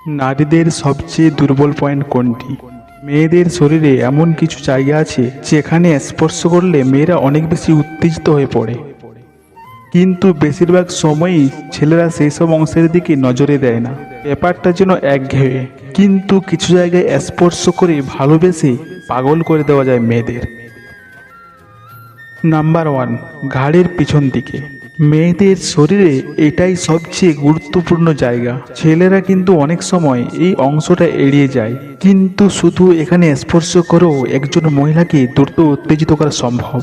নারীদের সবচেয়ে দুর্বল পয়েন্ট কোনটি? মেয়েদের শরীরে এমন কিছু জায়গা আছে যেখানে স্পর্শ করলে মেয়েরা অনেক বেশি উত্তেজিত হয়ে পড়ে, কিন্তু বেশিরভাগ সময়ই ছেলেরা সেই সব অংশের দিকে নজরে দেয় না। ব্যাপারটা যেন একঘেয়ে, কিন্তু কিছু জায়গায় স্পর্শ করে ভালোবেসে পাগল করে দেওয়া যায় মেয়েদের। নাম্বার 1, ঘাড়ের পিছন দিকে। মেয়েদের শরীরে এটাই সবচেয়ে গুরুত্বপূর্ণ জায়গা। ছেলেরা কিন্তু অনেক সময় এই অংশটা এড়িয়ে যায়, কিন্তু শুধু এখানে স্পর্শ করেও একজন মহিলাকে দ্রুত উত্তেজিত করা সম্ভব।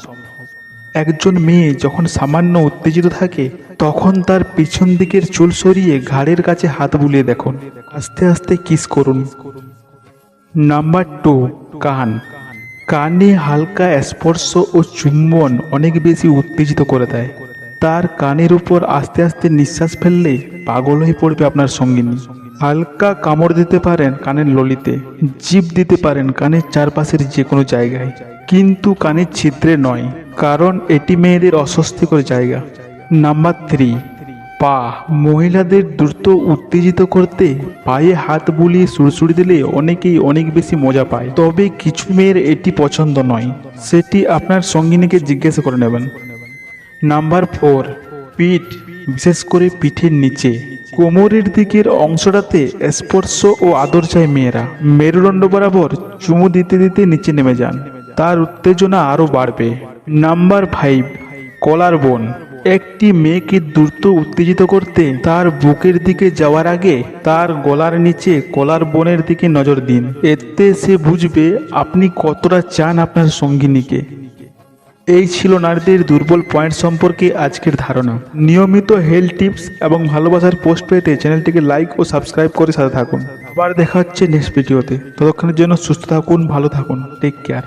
একজন মেয়ে যখন সামান্য উত্তেজিত থাকে তখন তার পিছন দিকের চুল সরিয়ে ঘাড়ের কাছে হাত বুলিয়ে দেখুন, আস্তে আস্তে কিস করুন। নাম্বার 2, কান। কানে হালকা স্পর্শ ও চুম্বন অনেক বেশি উত্তেজিত করে দেয়। তার কানের উপর আস্তে আস্তে নিঃশ্বাস ফেললে পাগল হয়ে পড়বে আপনার সঙ্গিনী। হালকা কামড় দিতে পারেন কানের ললিতে, জিভ দিতে পারেন কানের চারপাশের যে কোনো জায়গায়, কিন্তু কানের ছিদ্রে নয়, কারণ এটি মেয়েদের অস্বস্তিকর জায়গা। নাম্বার 3, পা। মহিলাদের দ্রুত উত্তেজিত করতে পায়ে হাত বুলিয়ে সুড়সুড়ি দিলে অনেকেই অনেক বেশি মজা পায়, তবে কিছু মেয়ের এটি পছন্দ নয়, সেটি আপনার সঙ্গিনীকে জিজ্ঞাসা করে নেবেন। নাম্বার 4, পিঠ, বিশেষ করে পিঠের নিচে। কোমরের দিকের অংশটাতে স্পর্শ ও আদর চায় মেয়েরা। মেরুদণ্ড বরাবর চুমু দিতে দিতে নিচে নেমে যান, তার উত্তেজনা আরও বাড়বে। নাম্বার 5, কলার বোন। একটি মেয়েকে দ্রুত উত্তেজিত করতে তার বুকের দিকে যাওয়ার আগে তার গলার নিচে কলার বোনের দিকে নজর দিন, এতে সে বুঝবে আপনি কতটা চান আপনার সঙ্গিনীকে। এই ছিল নারীদের দুর্বল পয়েন্ট সম্পর্কে আজকের ধারণা। নিয়মিত হেলথ টিপস এবং ভালোবাসার পোস্ট পেতে চ্যানেলটিকে লাইক ও সাবস্ক্রাইব করে সাথে থাকুন। আবার দেখা হচ্ছে নেক্সট ভিডিওতে। ততক্ষণের জন্য সুস্থ থাকুন, ভালো থাকুন, টেক কেয়ার।